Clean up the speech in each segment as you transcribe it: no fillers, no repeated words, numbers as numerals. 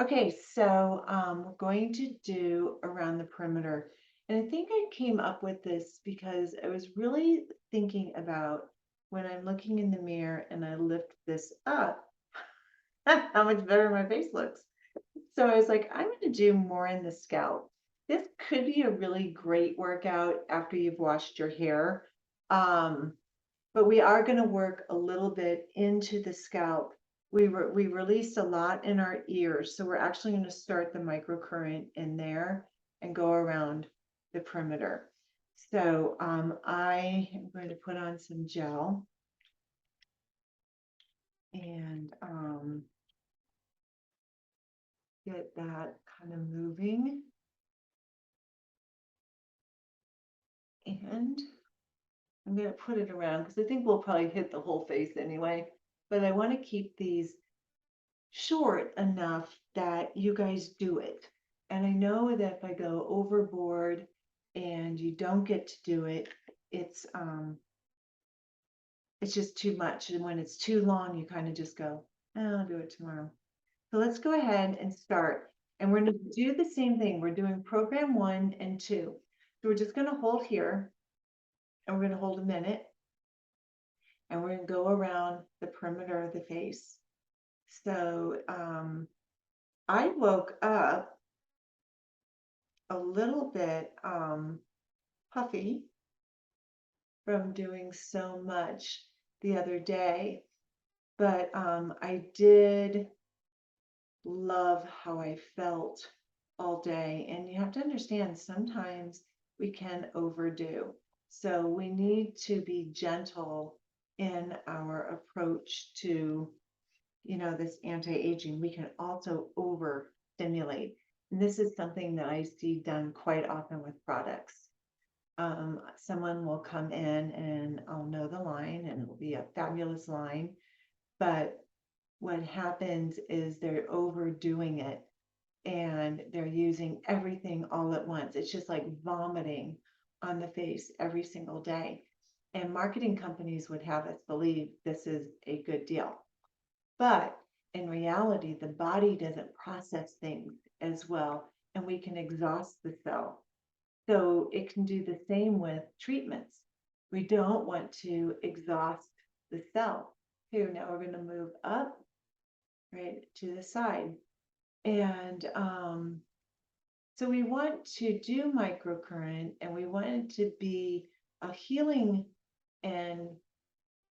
Okay, so we're going to do around the perimeter. And I think I came up with this because I was really thinking about when I'm looking in the mirror and I lift this up, how much better my face looks. So I was like, I'm going to do more in the scalp. This could be a really great workout after you've washed your hair. Um, but we are going to work a little bit into the scalp. We released a lot in our ears, so we're actually going to start the microcurrent in there and go around the perimeter. So I am going to put on some gel and get that kind of moving. And I'm going to put it around because I think we'll probably hit the whole face anyway. But I want to keep these short enough that you guys do it. And I know that if I go overboard and you don't get to do it, it's just too much. And when it's too long, you kind of just go, oh, I'll do it tomorrow. So let's go ahead and start. And we're going to do the same thing. We're doing program 1 and 2. So we're just going to hold here and we're going to hold a minute and we're going to go around the perimeter of the face. So I woke up a little bit puffy from doing so much the other day, but I did love how I felt all day. And you have to understand, sometimes we can overdo. So we need to be gentle in our approach to, this anti-aging. We can also overstimulate. And this is something that I see done quite often with products. Someone will come in and I'll know the line and it'll be a fabulous line. But what happens is they're overdoing it and they're using everything all at once. It's just like vomiting on the face every single day. And marketing companies would have us believe this is a good deal. But in reality, the body doesn't process things as well, and we can exhaust the cell. So it can do the same with treatments. We don't want to exhaust the cell. Here, now we're going to move up, right, to the side. And so we want to do microcurrent and we want it to be a healing and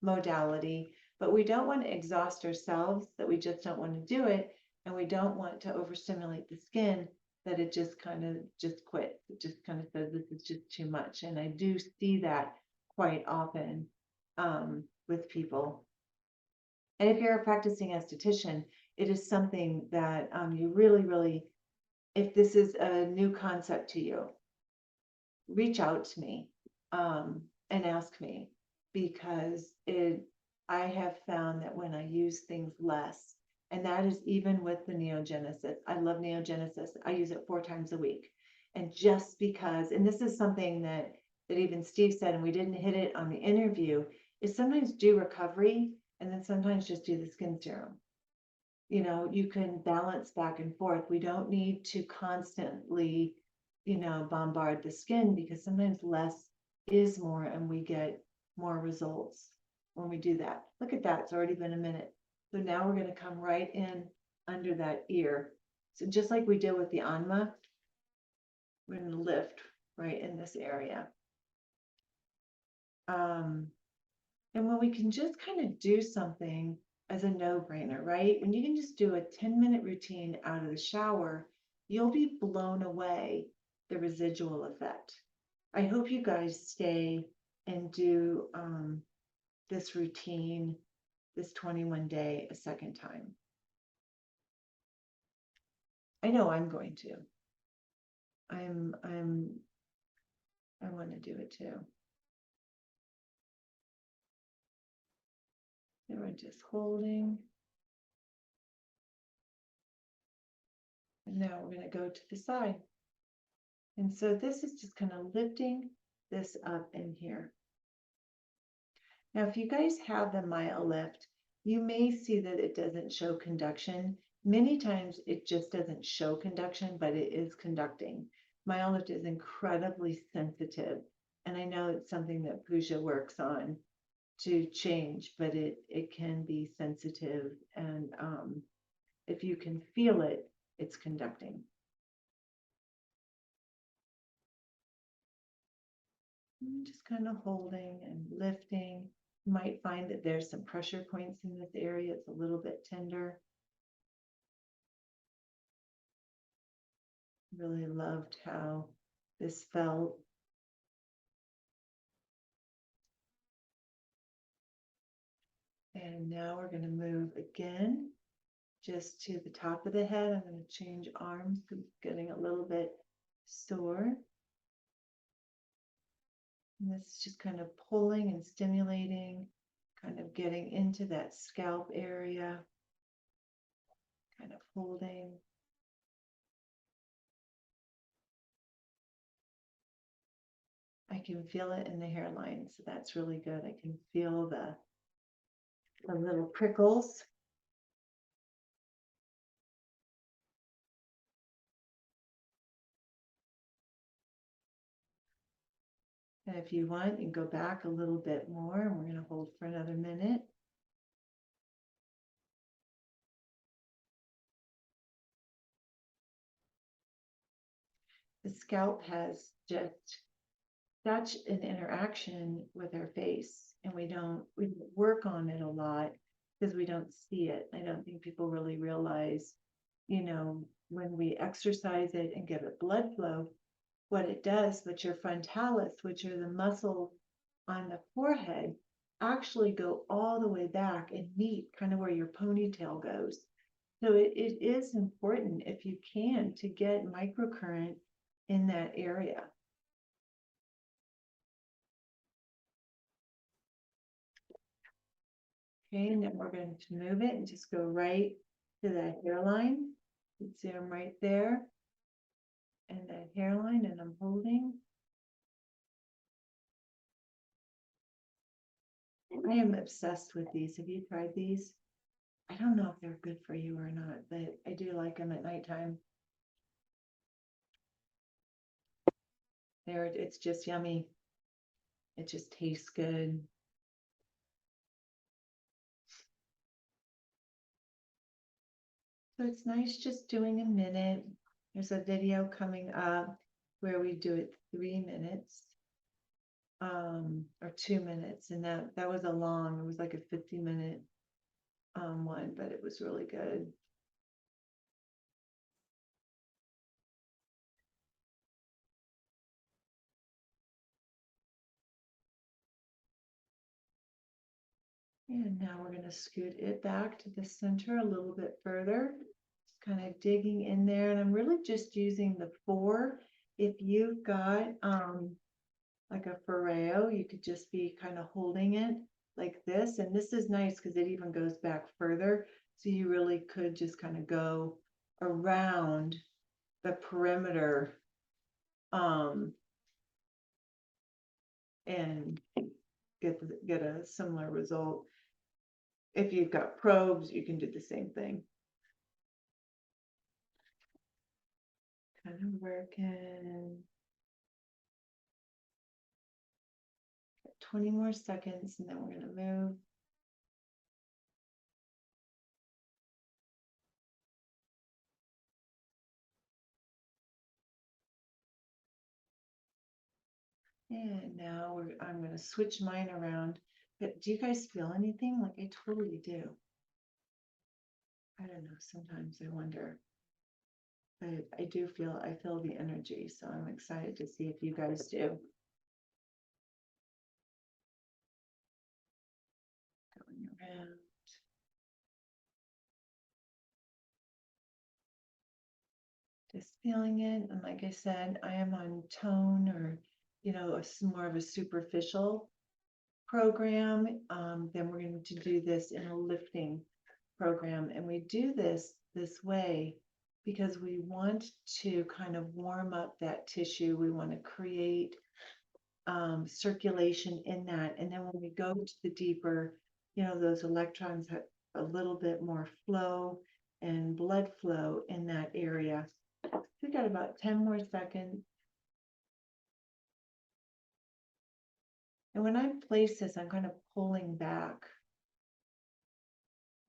modality, but we don't want to exhaust ourselves, that we just don't want to do it. And we don't want to overstimulate the skin, that it just kind of just quits. It just kind of says, this is just too much. And I do see that quite often with people. And if you're a practicing esthetician, it is something that you really, really, if this is a new concept to you, reach out to me and ask me, because I have found that when I use things less, and that is even with the Neogenesis. I love Neogenesis. I use it 4 times a week. And just because, and this is something that even Steve said, and we didn't hit it on the interview, is sometimes do recovery and then sometimes just do the skin serum. You can balance back and forth. We don't need to constantly, bombard the skin, because sometimes less is more and we get more results when we do that. Look at that. It's already been a minute. So now we're going to come right in under that ear. So just like we did with the Anma, we're going to lift right in this area. And when we can just kind of do something as a no-brainer, right? When you can just do a 10-minute routine out of the shower, you'll be blown away the residual effect. I hope you guys stay and do this routine, this 21-day, a second time. I know I'm going to. I want to do it too. And we're just holding. And now we're going to go to the side. And so this is just kind of lifting this up in here. Now, if you guys have the MyoLift, you may see that it doesn't show conduction. Many times it just doesn't show conduction, but it is conducting. Myolift is incredibly sensitive, and I know it's something that Pooja works on to change, but it can be sensitive, and if you can feel it, it's conducting. Just kind of holding and lifting. You might find that there's some pressure points in this area. It's a little bit tender. Really loved how this felt. And now we're going to move again just to the top of the head. I'm going to change arms because it's getting a little bit sore. And this is just kind of pulling and stimulating, kind of getting into that scalp area, kind of holding. I can feel it in the hairline, so that's really good. I can feel the little prickles. And if you want, you can go back a little bit more, and we're going to hold for another minute. The scalp has just such an interaction with our face, and we work on it a lot because we don't see it. I don't think people really realize, when we exercise it and give it blood flow, what it does, but your frontalis, which are the muscles on the forehead, actually go all the way back and meet kind of where your ponytail goes. So it is important, if you can, to get microcurrent in that area. Okay, and then we're going to move it and just go right to that hairline. Zoom right there. And that hairline, and I'm holding. I am obsessed with these. Have you tried these? I don't know if they're good for you or not, but I do like them at nighttime. It's just yummy. It just tastes good. So it's nice just doing a minute. There's a video coming up where we do it 3 minutes, or 2 minutes, and that was it was like a 50-minute one, but it was really good. And now we're going to scoot it back to the center a little bit further, kind of digging in there. And I'm really just using the 4. If you've got like a Foreo, you could just be kind of holding it like this. And this is nice because it even goes back further. So you really could just kind of go around the perimeter and get a similar result. If you've got probes, you can do the same thing. Kind of working. 20 more seconds, and then we're going to move. And now I'm going to switch mine around. But do you guys feel anything? Like I totally do. I don't know. Sometimes I wonder. But I feel the energy. So I'm excited to see if you guys do. Going around. Just feeling it. And like I said, I am on tone, or, more of a superficial program. Then we're going to do this in a lifting program. And we do this way because we want to kind of warm up that tissue. We want to create circulation in that. And then when we go to the deeper, those electrons have a little bit more flow, and blood flow in that area. We got about 10 more seconds. And when I place this, I'm kind of pulling back.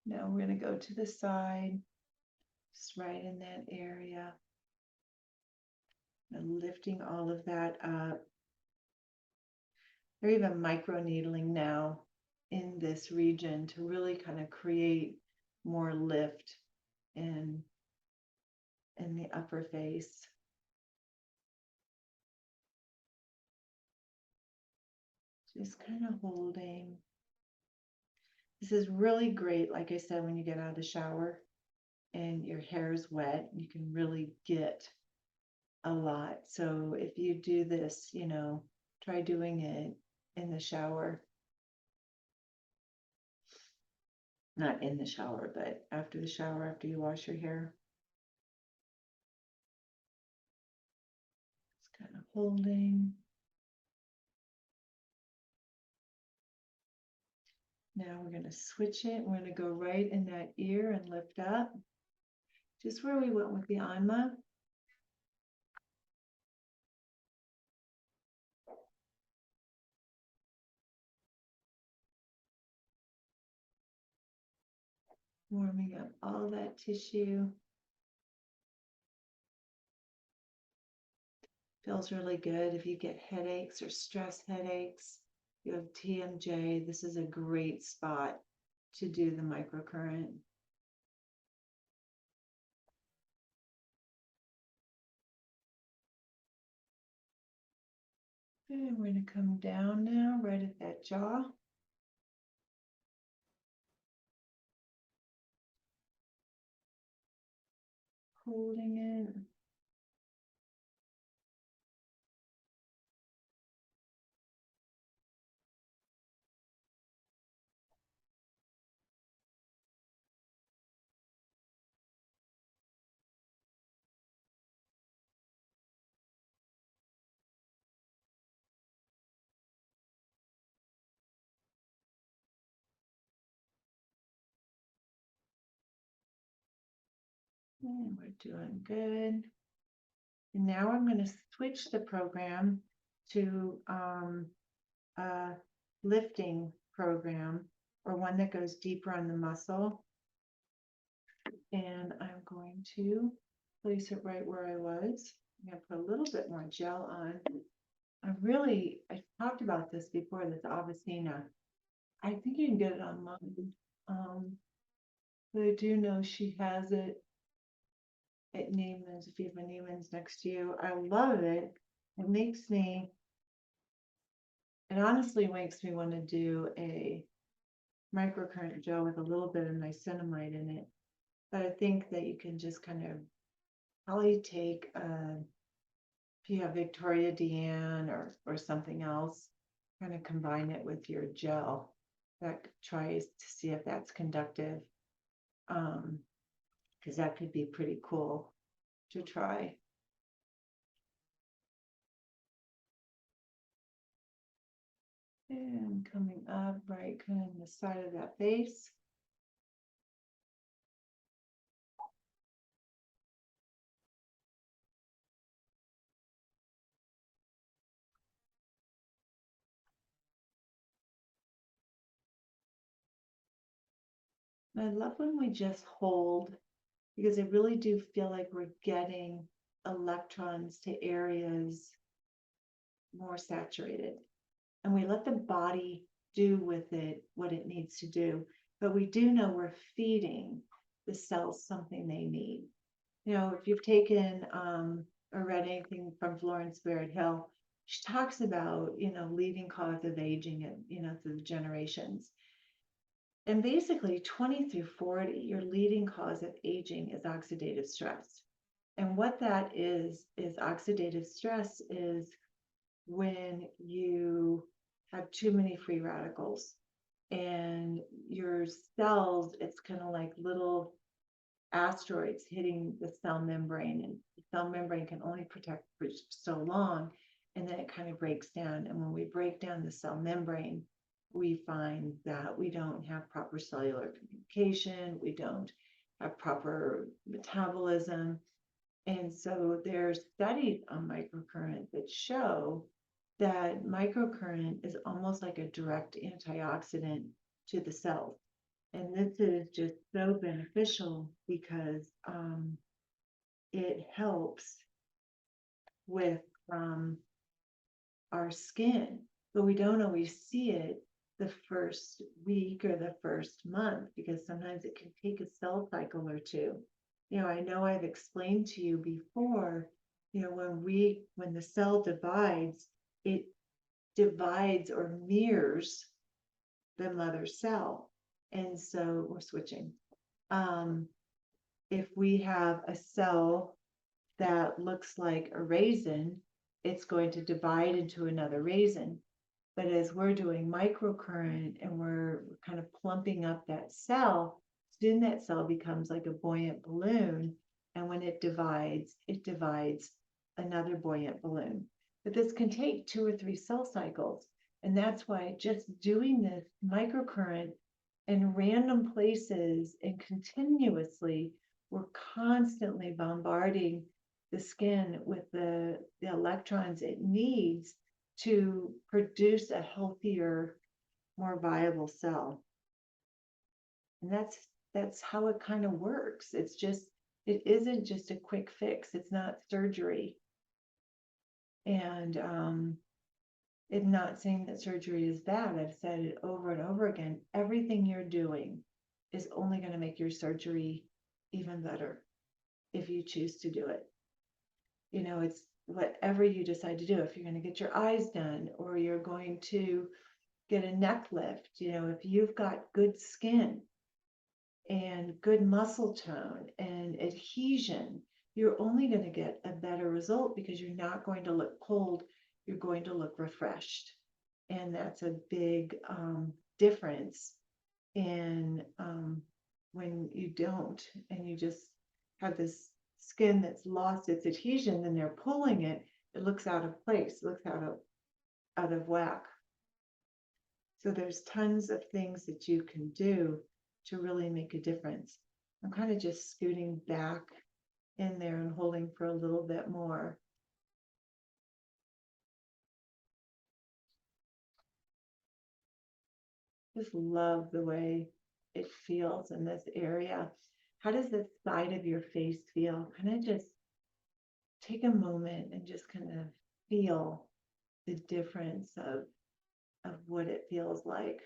Now we're going to go to the side, just right in that area. And lifting all of that up. They're even micro needling now in this region to really kind of create more lift in the upper face. Just kind of holding. This is really great, like I said, when you get out of the shower and your hair is wet, you can really get a lot. So if you do this, try doing it in the shower. Not in the shower, but after the shower, after you wash your hair. Just kind of holding. Now we're going to switch it. We're going to go right in that ear and lift up. Just where we went with the Anma. Warming up all that tissue. Feels really good if you get headaches or stress headaches. You have TMJ. This is a great spot to do the microcurrent. And we're going to come down now, right at that jaw. Holding it. And we're doing good. And now I'm going to switch the program to a lifting program, or one that goes deeper on the muscle. And I'm going to place it right where I was. I'm going to put a little bit more gel on. I talked about this before, this Avicina. I think you can get it online. But I do know she has it at Neiman's, if you have a Neiman's next to you. I love it. It honestly makes me want to do a microcurrent gel with a little bit of niacinamide in it. But I think that you can just kind of probably take, if you have Victoria Deanne or something else, kind of combine it with your gel. That tries to see if that's conductive. Because that could be pretty cool to try. And coming up right kind of in the side of that face. And I love when we just hold, because I really do feel like we're getting electrons to areas more saturated. And we let the body do with it what it needs to do. But we do know we're feeding the cells something they need. If you've taken or read anything from Florence Barrett Hill, she talks about, leading cause of aging and, through the generations. And basically 20 through 40, your leading cause of aging is oxidative stress. And what that is oxidative stress is when you have too many free radicals and your cells, it's kind of like little asteroids hitting the cell membrane, and the cell membrane can only protect for so long, and then it kind of breaks down. And when we break down the cell membrane, we find that we don't have proper cellular communication, we don't have proper metabolism. And so there's studies on microcurrent that show that microcurrent is almost like a direct antioxidant to the cells. And this is just so beneficial because it helps with our skin, but we don't always see it the first week or the first month because sometimes it can take a cell cycle or two. I know I've explained to you before, when the cell divides, it divides or mirrors the mother cell. And so we're switching. If we have a cell that looks like a raisin, it's going to divide into another raisin. But as we're doing microcurrent and we're kind of plumping up that cell, soon that cell becomes like a buoyant balloon. And when it divides another buoyant balloon. But this can take 2 or 3 cell cycles. And that's why just doing this microcurrent in random places and continuously, we're constantly bombarding the skin with the electrons it needs to produce a healthier, more viable cell. And that's how it kind of works. It isn't just a quick fix. It's not surgery. And I'm not saying that surgery is bad. I've said it over and over again. Everything you're doing is only going to make your surgery even better if you choose to do it. It's whatever you decide to do. If you're going to get your eyes done or you're going to get a neck lift, if you've got good skin and good muscle tone and adhesion, you're only going to get a better result because you're not going to look cold. You're going to look refreshed. And that's a big difference in when you don't and you just have this skin that's lost its adhesion, then they're pulling it, it looks out of place, looks out of whack. So there's tons of things that you can do to really make a difference. I'm kind of just scooting back in there and holding for a little bit more. Just love the way it feels in this area. How does the side of your face feel? Kind of just take a moment and just kind of feel the difference of what it feels like.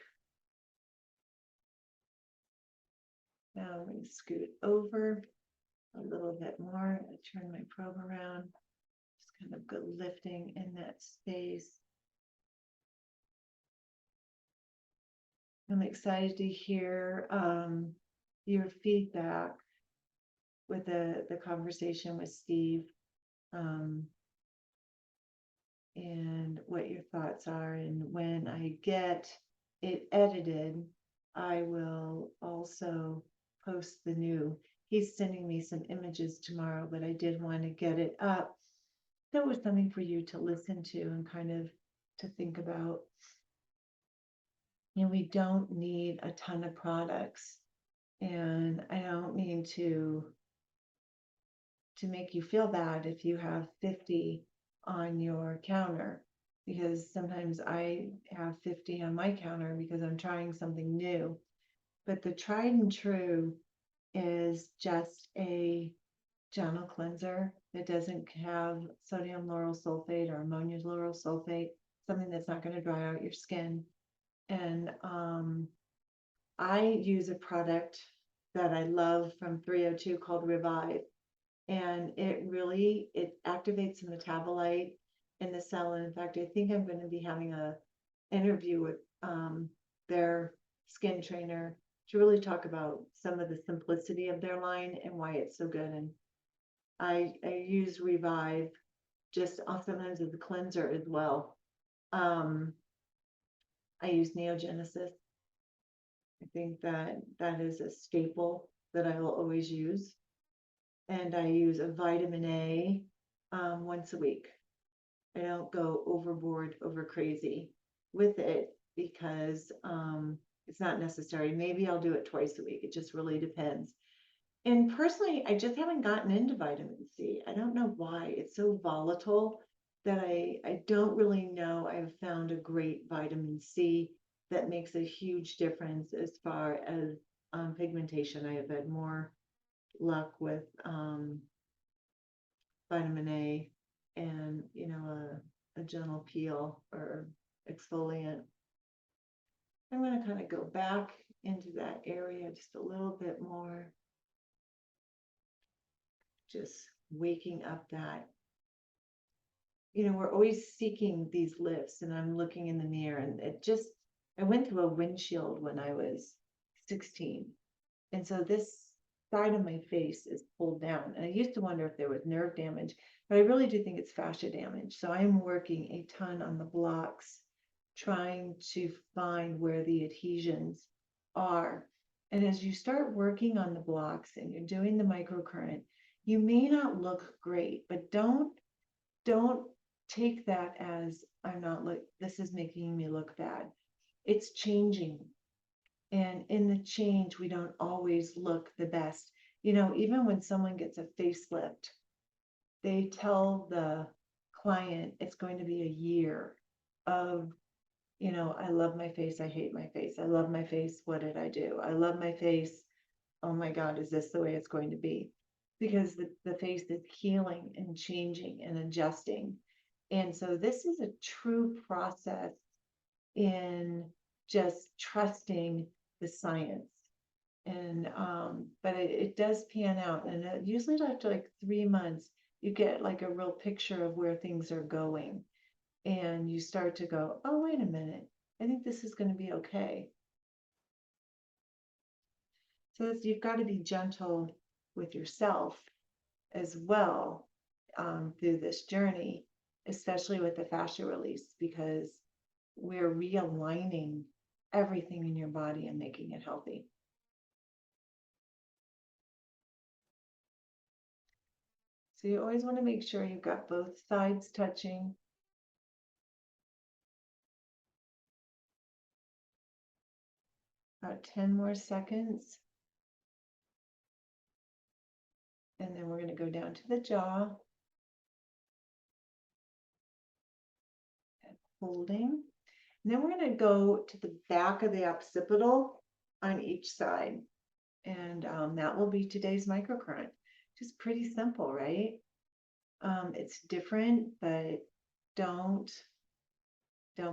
Now I'm going to scoot over a little bit more. I turn my probe around, just kind of good lifting in that space. I'm excited to hear your feedback with the conversation with Steve and what your thoughts are. And when I get it edited, I will also post the new. He's sending me some images tomorrow, but I did want to get it up. That was something for you to listen to and kind of to think about. We don't need a ton of products. And I don't mean to make you feel bad if you have 50 on your counter, because sometimes I have 50 on my counter because I'm trying something new. But the tried and true is just a gentle cleanser that doesn't have sodium lauryl sulfate or ammonium lauryl sulfate, something that's not going to dry out your skin. And I use a product that I love from 302 called Revive. And it activates the metabolite in the cell. And in fact, I think I'm going to be having a interview with their skin trainer to really talk about some of the simplicity of their line and why it's so good. And I use Revive just sometimes as a cleanser as well. I use Neogenesis. I think that is a staple that I will always use. And I use a vitamin A once a week. I don't go overboard, over crazy with it because it's not necessary. Maybe I'll do it twice a week. It just really depends. And personally, I just haven't gotten into vitamin C. I don't know why. It's so volatile that I don't really know. I've found a great vitamin C that makes a huge difference as far as pigmentation. I have had more luck with vitamin A and, a gentle peel or exfoliant. I'm going to kind of go back into that area just a little bit more, just waking up that, we're always seeking these lifts, and I'm looking in the mirror, and I went through a windshield when I was 16. And so this side of my face is pulled down. And I used to wonder if there was nerve damage, but I really do think it's fascia damage. So I'm working a ton on the blocks, trying to find where the adhesions are. And as you start working on the blocks and you're doing the microcurrent, you may not look great, but don't take that as I'm not look this is making me look bad. It's changing. And in the change, we don't always look the best. Even when someone gets a facelift, they tell the client it's going to be a year of, I love my face, I hate my face. I love my face, what did I do? I love my face. Oh my God, is this the way it's going to be? Because the face is healing and changing and adjusting. And so this is a true process in just trusting the science. And but it does pan out, and usually after like 3 months you get like a real picture of where things are going, and you start to go, oh, wait a minute, I think this is going to be okay. So you've got to be gentle with yourself as well, through this journey, especially with the fascia release, because we're realigning everything in your body and making it healthy. So you always want to make sure you've got both sides touching. About 10 more seconds. And then we're going to go down to the jaw. And holding. And then we're going to go to the back of the occipital on each side. And that will be today's microcurrent. Just pretty simple, right? It's different, but don't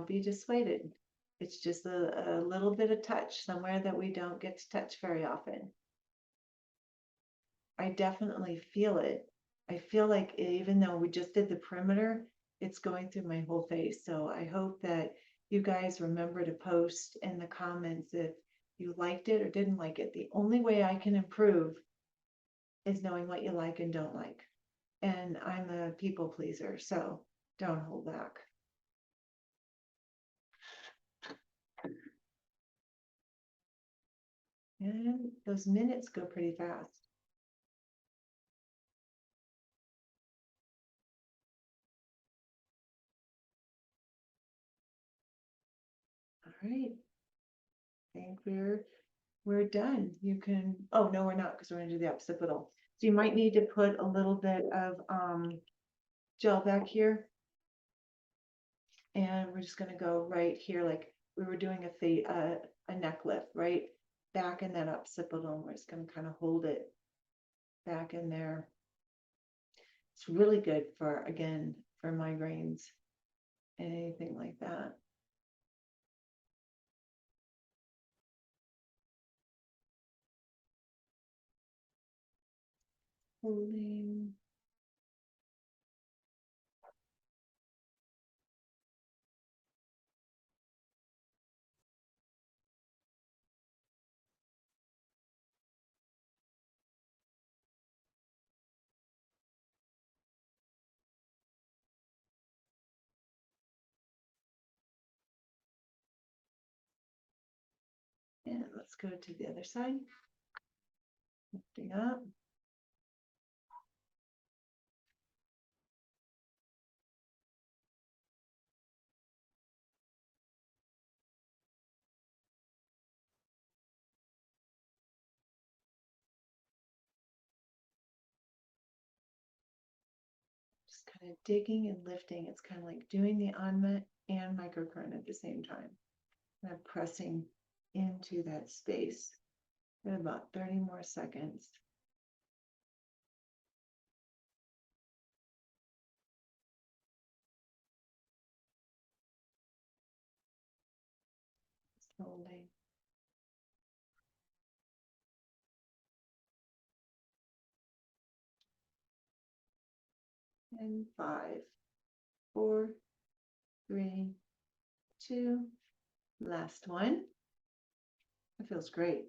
be dissuaded. It's just a little bit of touch somewhere that we don't get to touch very often. I definitely feel it. I feel like even though we just did the perimeter, it's going through my whole face. So I hope that you guys remember to post in the comments if you liked it or didn't like it. The only way I can improve is knowing what you like and don't like. And I'm a people pleaser, so don't hold back. And those minutes go pretty fast. All right. I think we're done. You can, oh no, we're not, because we're gonna do the occipital. So you might need to put a little bit of gel back here. And we're just gonna go right here, like we were doing a neck lift, right? Back in that occipital. We're just gonna kind of hold it back in there. It's really good for, again, for migraines and anything like that. Holding. And let's go to the other side. Lifting up. just kind of digging and lifting. It's kind of like doing the on and microcurrent at the same time. Kind of pressing into that space. In about 30 more seconds. Holding. And 5, 4, 3, 2. Last one. It feels great.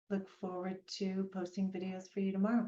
Look forward to posting videos for you tomorrow.